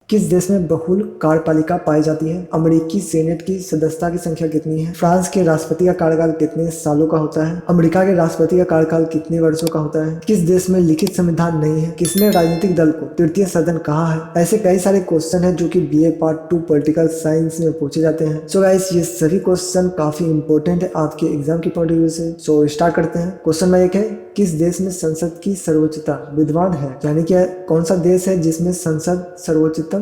किस देश में बहुल कार्यपालिका पाई जाती है? अमेरिकी सेनेट की सदस्यता की संख्या कितनी है? फ्रांस के राष्ट्रपति का कार्यकाल कितने सालों का होता है? अमेरिका के राष्ट्रपति का कार्यकाल कितने वर्षों का होता है? किस देश में लिखित संविधान नहीं है? किसने राजनीतिक दल को तृतीय सदन कहा है? ऐसे कई सारे क्वेश्चन हैं जो कि बीए पार्ट 2 पॉलिटिकल साइंस में पूछे जाते हैं। सो गाइस, ये सभी क्वेश्चन काफी इंपॉर्टेंट है आपके एग्जाम की पॉइंट ऑफ व्यू से। सो स्टार्ट करते हैं। क्वेश्चन नंबर 1 है, किस देश में संसद की सर्वोच्चता विद्वान है? यानी कि कौन सा देश है जिसमें संसद सर्वोच्चतम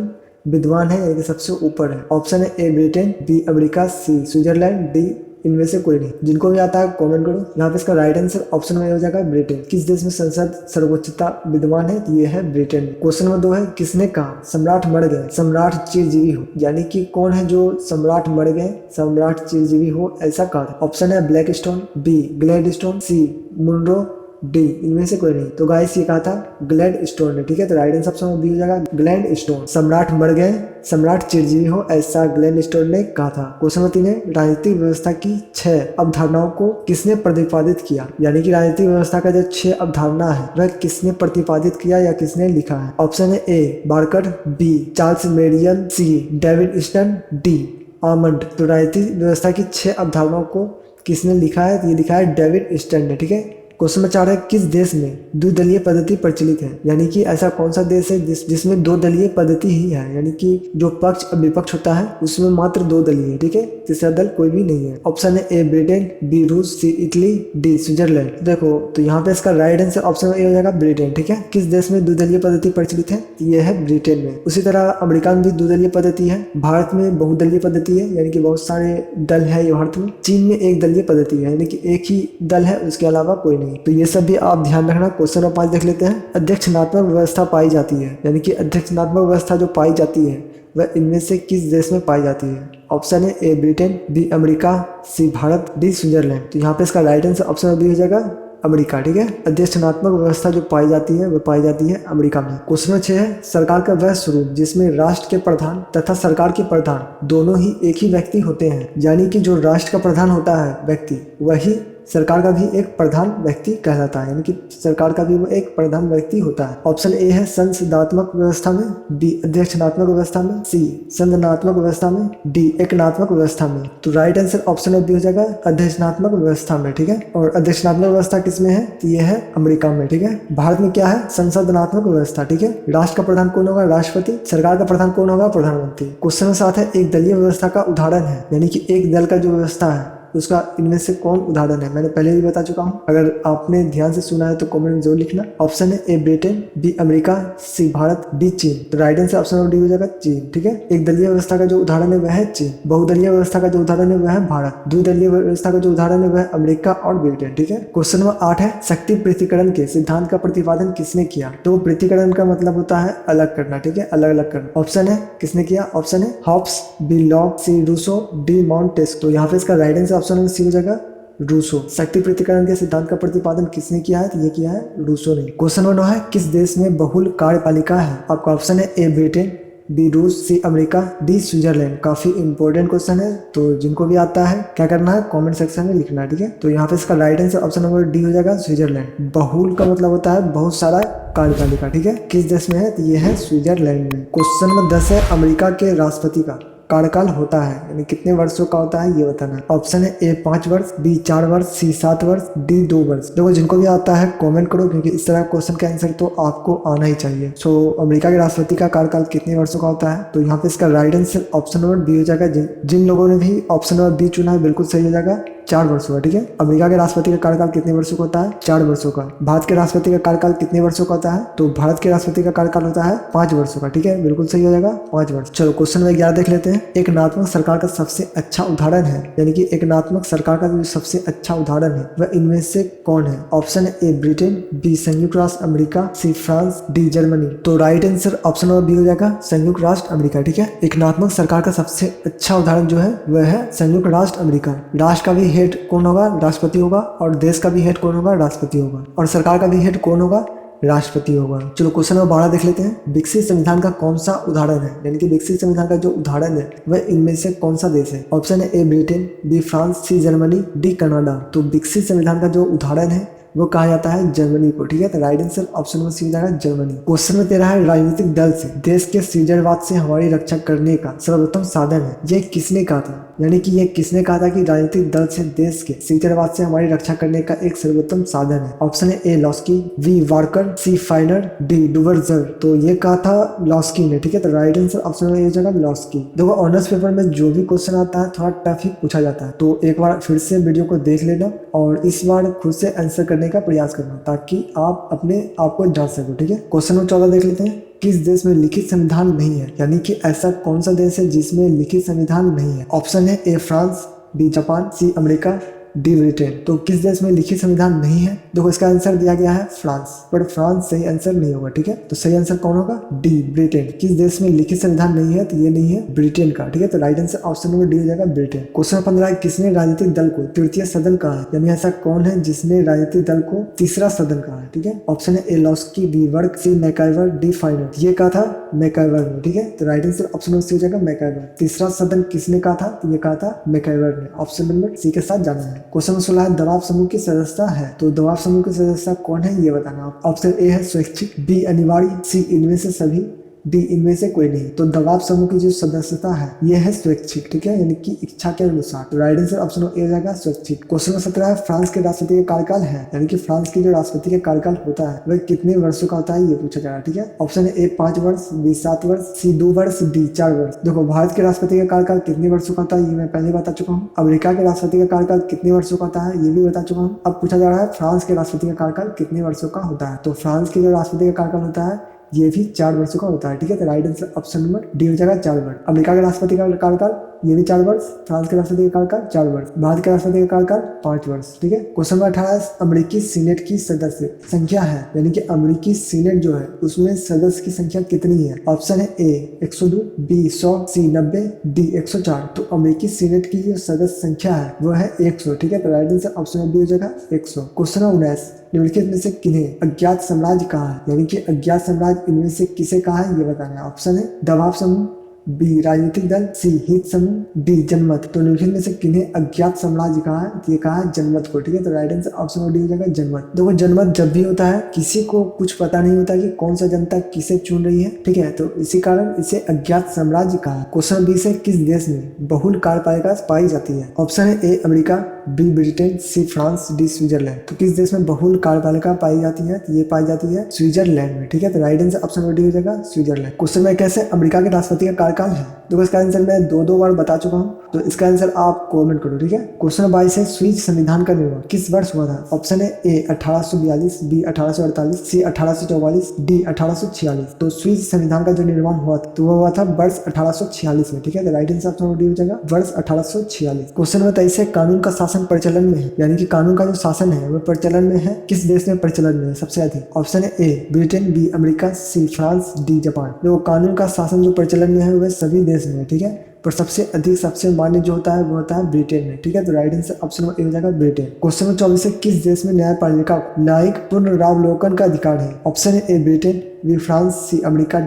विद्वान है, यानी कि सबसे ऊपर है? ऑप्शन है A Britain, B America, C Switzerland, D इनमें से कोई नहीं। जिनको भी आता है कमेंट करो। यहाँ पे इसका राइट आंसर ऑप्शन में हो जाएगा ब्रिटेन। किस देश में संसद सर्वोच्चता विद्वान है? ये है ब्रिटेन। क्वेश्चन नंबर 2 है, किसने कहा सम्राट मर गए सम्राट चिरंजीवी हो? यानी कि कौन है जो सम्राट मर गए सम्राट चिरंजीवी हो ऐसा कहा? ऑप्शन है ब्लैक स्टोन, बी ग्लैडस्टोन, सी मुनरो, डी इनमें से कोई नहीं। तो गाइस ये कहा था ग्लैड स्टोन ने, ठीक है। तो राइट आंसर ऑप्शन बी हो जाएगा ग्लैड स्टोन। सम्राट मर गए सम्राट चिरंजीवी हो ऐसा ग्लैड स्टोन ने कहा था। क्वेश्चन नंबर 3 है, राजनीतिक व्यवस्था की 6 अवधारणाओं को किसने प्रतिपादित किया? यानी कि राजनीतिक व्यवस्था का जो 6 अवधारणा है वह किसने प्रतिपादित किया या किसने लिखा है? ऑप्शन है ए Barker, B Charles मेरियल, C David stun, D almond. तो राजनीतिक व्यवस्था की 6 अवधारणाओं को किसने लिखा है? तो ये लिखा है डेविड स्टन ने, ठीक है। क्वेश्चन नंबर 4 है, किस देश में द्विदलीय पद्धति प्रचलित है? यानी कि ऐसा कौन सा देश है जिसमें 2 दलीय पद्धति ही है, यानी कि जो पक्ष और विपक्ष होता है उसमें मात्र 2 दलीय है, ठीक है। तीसरा दल कोई भी नहीं है। ऑप्शन है ए ब्रिटेन, बी रूस, सी इटली, डी स्विट्जरलैंड। देखो तो यहाँ पे इसका राइट आंसर ऑप्शन ए हो जाएगा ब्रिटेन, ठीक है। किस देश में द्विदलीय पद्धति प्रचलित है? ये है ब्रिटेन में। उसी तरह अमेरिका में भी द्विदलीय पद्धति है। भारत में बहुदलीय पद्धति है, यानी कि बहुत सारे दल है भारत में। चीन में एक दलीय पद्धति है, यानी कि एक ही दल है, उसके अलावा कोई नहीं। तो ये सब भी आप ध्यान रखना। क्वेश्चन नंबर 5 देख लेते हैं, अध्यक्षात्मक व्यवस्था पाई जाती है, यानी कि अध्यक्षात्मक व्यवस्था जो पाई जाती है वह इनमें से किस देश में पाई जाती है? ऑप्शन है A Britain, B America, C Bharat, D Switzerland. तो यहाँ पे इसका राइट आंसर ऑप्शन बी हो जाएगा अमेरिका, ठीक है। अध्यक्षात्मक व्यवस्था जो पाई जाती है वह पाई जाती है अमेरिका में। क्वेश्चन नंबर 6 है, सरकार का वह स्वरूप जिसमें राष्ट्र के प्रधान तथा सरकार के प्रधान दोनों ही एक ही व्यक्ति होते हैं, यानी कि जो राष्ट्र का प्रधान होता है व्यक्ति वही सरकार का भी एक प्रधान व्यक्ति कहलाता है, यानी कि सरकार का भी वो एक प्रधान व्यक्ति होता है। ऑप्शन ए है संसदनात्मक व्यवस्था में, बी अध्यक्षात्मक व्यवस्था में, सी संघनात्मक व्यवस्था में, डी एकनात्मक व्यवस्था में। तो राइट आंसर ऑप्शन बी हो जाएगा अध्यक्षात्मक व्यवस्था में, ठीक है। और अध्यक्षात्मक व्यवस्था किसमें है? तो ये है अमेरिका में, ठीक है। भारत में क्या है? संसदनात्मक व्यवस्था, ठीक है। राष्ट्र का प्रधान कौन होगा? राष्ट्रपति। सरकार का प्रधान कौन होगा? प्रधानमंत्री। क्वेश्चन नंबर 7 है, एक दलीय व्यवस्था का उदाहरण है, यानी कि एक दल का जो व्यवस्था है उसका इनमें से कौन उदाहरण है? मैंने पहले भी बता चुका हूँ, अगर आपने ध्यान से सुना है तो कमेंट में जरूर लिखना। ऑप्शन है A Britain, B America, C Bharat, D चीन। तो राइट आंसर ऑप्शन डी हो जाएगा चीन, ठीक है। एक दलीय व्यवस्था का जो उदाहरण है वह है चीन। बहुदलीय व्यवस्था का जो उदाहरण है वह है भारत। द्विदलीय व्यवस्था का जो उदाहरण है वह है अमेरिका और ब्रिटेन, ठीक है। क्वेश्चन नंबर 8 है, शक्ति पृथक्करण के सिद्धांत का प्रतिपादन किसने किया? तो पृथक्करण का मतलब होता है अलग करना, ठीक है, अलग अलग करना। ऑप्शन है किसने किया? ऑप्शन है Hobbes, B Locke, C Rousseau, D Montesquieu. तो यहाँ पे इसका राइट आंसर ऑप्शन सी हो जाएगा रूसो। शक्ति पृथक्करण के सिद्धांत का प्रतिपादन किसने किया है? तो ये किया है रूसो ने। क्वेश्चन नंबर 9 है, किस देश में बहुल कार्यपालिका है? आपका ऑप्शन है ए ब्रिटेन, बी रूस, सी अमेरिका, डी स्विट्जरलैंड। काफी इंपॉर्टेंट क्वेश्चन है, तो जिनको भी आता है क्या करना है कमेंट सेक्शन में लिखना है, ठीक है। तो यहाँ पे इसका right answer option number D हो जाएगा स्विट्जरलैंड। बहुल का मतलब होता है बहुत सारा कार्यपालिका, ठीक है। किस देश में है? तो ये है स्विट्जरलैंड में। क्वेश्चन नंबर 10 है, अमेरिका के राष्ट्रपति का कार्यकाल होता है, यानी कितने वर्षों का होता है ये बताना। ऑप्शन है ए 5 वर्ष, बी 4 वर्ष, सी 7 वर्ष, डी 2 वर्ष। देखो जिनको भी आता है कमेंट करो, क्योंकि इस तरह क्वेश्चन का आंसर तो आपको आना ही चाहिए। सो अमेरिका के राष्ट्रपति का कार्यकाल कितने वर्षों का होता है? तो यहाँ पे इसका right answer option number B हो जाएगा। जिन लोगों ने भी ऑप्शन नंबर बी चुना है बिल्कुल सही हो जाएगा, 4 वर्षों का, ठीक है। अमेरिका के राष्ट्रपति का कार्यकाल कितने वर्षों का होता है? 4 वर्षों का। भारत के राष्ट्रपति का कार्यकाल कितने वर्षों का होता है? तो भारत के राष्ट्रपति का कार्यकाल होता है 5 वर्षों का, ठीक है, बिल्कुल सही हो जाएगा 5 वर्ष। चलो क्वेश्चन नंबर 11 देख लेते हैं, एकनात्मक सरकार का सबसे अच्छा उदाहरण है, यानी कि एकनात्मक सरकार का जो सबसे अच्छा उदाहरण है वह इनमें से कौन है? ऑप्शन है ए ब्रिटेन, बी संयुक्त राष्ट्र America, C France, D Germany. तो right answer option number B हो जाएगा संयुक्त राष्ट्र अमेरिका, ठीक है। एकनात्मक सरकार का सबसे अच्छा उदाहरण जो है वह है संयुक्त राष्ट्र अमेरिका। राष्ट्र का भी हेड कौन होगा? राष्ट्रपति होगा। और देश का भी हेड कौन होगा? राष्ट्रपति होगा। और सरकार का भी हेड कौन होगा? राष्ट्रपति होगा। चलो क्वेश्चन नंबर 12 देख लेते हैं, विकसित संविधान का कौन सा उदाहरण है? यानी कि विकसित संविधान का जो उदाहरण है वह इनमें से कौन सा देश है? ऑप्शन है A Britain, B France, C Germany, D Canada. तो विकसित संविधान का जो उदाहरण है वो कहा जाता है जर्मनी को। ठीक है, तो right answer option number C हो जाएगा जर्मनी। क्वेश्चन में तेरा है राजनीतिक दल से देश के सृजनवाद से हमारी रक्षा करने का सर्वोत्तम साधन है, ये किसने कहा था? यानी कि ये किसने कहा था कि राजनीतिक दल से देश के सृजनवाद से हमारी रक्षा करने का एक सर्वोत्तम साधन है? ऑप्शन है A Laski, B worker, C फाइनर, D डुवर्जर। तो ये कहा था लॉस्की ने। ठीक है, तो right answer option number A हो जाएगा लॉस्की। देखो ऑनर्स पेपर में जो भी क्वेश्चन आता है थोड़ा टफ ही पूछा जाता है, तो एक बार फिर से वीडियो को देख लेना और इस बार खुद से आंसर करने का प्रयास करना ताकि आप अपने आप को जान सको। ठीक है, क्वेश्चन नंबर 14 देख लेते हैं। किस देश में लिखित संविधान नहीं है? यानी कि ऐसा कौन सा देश है जिसमें लिखित संविधान नहीं है? ऑप्शन है A France, B Japan, C America, D Britain. तो किस देश में लिखित संविधान नहीं है? देखो इसका आंसर दिया गया है फ्रांस, पर फ्रांस सही आंसर नहीं होगा। ठीक है, तो सही आंसर कौन होगा? D Britain. किस देश में लिखित संविधान नहीं है? तो ये नहीं है ब्रिटेन का। ठीक है, तो right answer option number D हो जाएगा ब्रिटेन। क्वेश्चन 15, किसने राजनीतिक दल को तृतीय सदन कहा है? यानी ऐसा कौन है जिसने राजनीतिक दल को तीसरा सदन कहा है? ठीक है, ऑप्शन है A Laski, B Burke, C MacIver, D Finer. ये कहा था मैकाइवर ने। ठीक है, तो right answer option number C हो जाएगा मैकाइवर। तीसरा सदन किसने कहा था? तो ये कहा था मैकाइवर ने। ऑप्शन नंबर सी के साथ जाना है। क्वेश्चन 16, दबाव समूह की सदस्यता है, तो दबाव समूह की सदस्यता कौन है ये बताना। ऑप्शन ए है स्वैच्छिक, बी अनिवार्य, सी इनमें से सभी, डी इनमें से कोई नहीं। तो दबाव समूह की जो सदस्यता है ये है स्वैच्छिक। ठीक है, यानी कि इच्छा के अनुसार। तो राइट आंसर ऑप्शन ए हो जाएगा स्वैच्छिक। क्वेश्चन 17 है, फ्रांस के राष्ट्रपति का कार्यकाल है, यानी कि फ्रांस के जो राष्ट्रपति का कार्यकाल होता है वह कितने वर्षों का होता है ये पूछा जा रहा है। ठीक है, ऑप्शन है ए 5 वर्ष, बी 7 वर्ष, सी 2 वर्ष, डी 4 वर्ष। देखो भारत के राष्ट्रपति का कार्यकाल कितने वर्षों का होता है ये मैं पहले बता चुका हूँ। अमेरिका के राष्ट्रपति का कार्यकाल कितने वर्षों का होता है ये भी बता चुका हूँ। अब पूछा जा रहा है फ्रांस के राष्ट्रपति का कार्यकाल कितने वर्षों का होता है। तो फ्रांस के जो राष्ट्रपति का कार्यकाल होता है ये भी 4 वर्षों का होता है। ठीक है, तो right answer option number D हो जाएगा 4 वर्ष। अमेरिका के राष्ट्रपति का कार्यकाल ये भी 4 वर्ष, फ्रांस के राष्ट्रपति का कार्यकाल 4 वर्ष, भारत के राष्ट्रपति का कार्यकाल 5 वर्ष। ठीक है, क्वेश्चन नंबर 18, अमेरिकी सीनेट की सदस्य संख्या है, यानी कि अमेरिकी सीनेट जो है उसमें सदस्य की संख्या कितनी है? ऑप्शन है ए 102, बी 100, सी 90, डी 104। तो अमेरिकी सीनेट की जो सदस्य संख्या है वो है 100। ठीक है, तो राइट आंसर ऑप्शन बी हो जाएगा 100। क्वेश्चन 19, निम्नलिखित में से किन्हें अज्ञात साम्राज्य कहा है? यानी कि अज्ञात साम्राज्य इनमें से किसे कहा है ये बताना है। ऑप्शन है दबाव समूह, बी राजनीतिक दल, सी हित समूह, डी जनमत। तो निम्नलिखित में से किन्हें अज्ञात साम्राज्य कहा है? ये कहा है जनमत को। ठीक है, तो राइट आंसर ऑप्शन डी हो जाएगा जनमत। देखो जनमत जब भी होता है किसी को कुछ पता नहीं होता कि कौन सा जनता किसे चुन रही है। ठीक है, तो इसी कारण इसे अज्ञात साम्राज्य कहा। क्वेश्चन 20 है, किस देश में बहुल कार्यपालिका पाई जाती है? ऑप्शन है A America, B Britain, C France, D Switzerland. तो किस देश में बहुल कार्यपालिका पाई जाती है? तो ये पाई जाती है स्विट्जरलैंड में। ठीक है, तो राइट आंसर ऑप्शन डी हो जाएगा स्विट्जरलैंड। क्वेश्चन में कैसे अमेरिका के राष्ट्रपति का कार्यकाल है? देखो इसका आंसर मैं दो बार बता चुका हूँ, तो इसका आंसर आप कमेंट करो। ठीक है, क्वेश्चन 22 है, स्विस संविधान का निर्माण किस वर्ष हुआ था? ऑप्शन है ए 1842, बी 1848, सी 1844, डी 1846। तो स्विस संविधान का जो निर्माण हुआ तो वो हुआ था वर्ष 1846 में। ठीक है, तो राइट आंसर ऑप्शन डी हो जाएगा वर्ष 1846। क्वेश्चन 23 है, कानून का शासन प्रचलन में है, यानी कि कानून का जो शासन है वो प्रचलन में है, किस देश में प्रचलन में है सबसे अधिक? ऑप्शन है A Britain, B America, C France, D Japan. तो कानून का शासन जो प्रचलन में है वह सभी देश में है। ठीक है, पर सबसे अधिक सबसे मान्य जो होता है वो होता है ब्रिटेन में। ठीक है, तो right answer option number A हो जाएगा ब्रिटेन। क्वेश्चन नंबर 24 है, किस देश में न्यायपालिका न्यायिक पुनरावलोकन का अधिकार है? ऑप्शन है A Britain, B France, C America,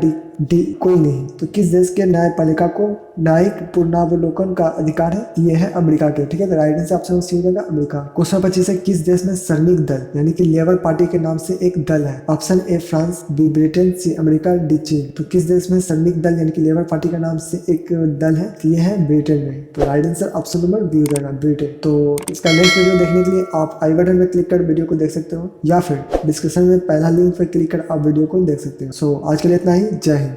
D कोई नहीं। तो किस देश के न्यायपालिका को न्यायिक पुनरावलोकन का अधिकार है? ये है अमेरिका के। ठीक है, तो राइट आंसर ऑप्शन सी हो जाएगा अमेरिका। क्वेश्चन 25 है, किस देश में श्रमिक दल यानी कि लेबर पार्टी के नाम से एक दल है? Option A France, B Britain, C America, D चीन। तो किस देश में श्रमिक दल यानी कि लेबर पार्टी के नाम से एक दल है? ये है ब्रिटेन में। तो right answer option number B हो जाएगा ब्रिटेन। तो इसका नेक्स्ट वीडियो देखने के लिए आप आई बटन में क्लिक कर वीडियो को देख सकते हो या फिर डिस्क्रिप्शन में पहला लिंक पर क्लिक कर आप वीडियो को देख सकते हो। सो आज के लिए इतना ही। जय हिंद।